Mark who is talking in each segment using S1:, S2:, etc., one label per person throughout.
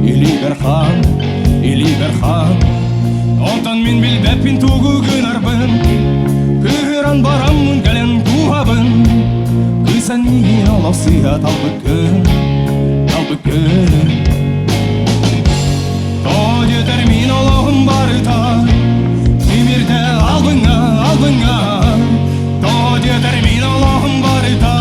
S1: или берхан Онтан мен билбеппин тугу күн арбын Күран барамын кәлен туабын Күйсән миген алап сыйа талбыккын Тоде термин олағын барыта Тимирде албыңа Тоде термин олағын барыта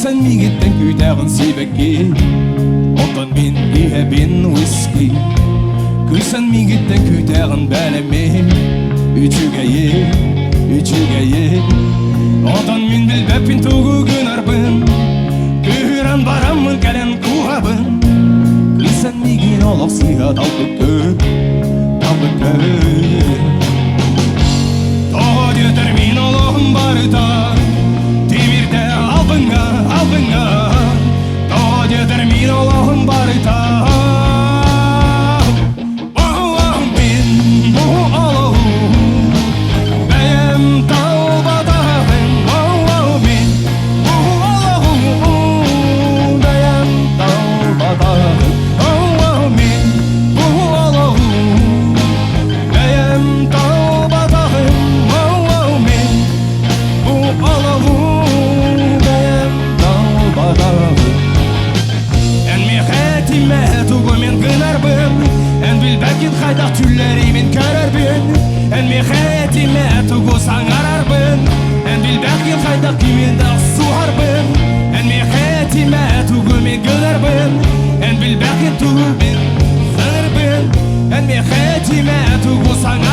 S1: Sen migitten kuytağın sibekki Ondan min ihebin whisky Kuysan migitten kuytağın bəlemi Üçüge ye Ondan min bilbepin tuğu gün arbın Kuyran baramın kalen kuhabın Kuysan migin olaq sıyha dalbıkkı Toğu termin olağın barıta Timirde albınga Toğu termin olağın barıta Min bu olahu Beyem talbatağın Min bu olahu Beyem talbatağın Min bu olahu Beyem talbatağın Min bu olahu Хайдақ түллері мен көрербін Ән мен қайтиме тұғу саңарарбын Ән білбәккен хайдақ күйменді суарбын Ән мен қайтиме тұғу мен көрербін Ән білбәккен тұғу мен саңарбын Ән мен қайтиме тұғу саңарбын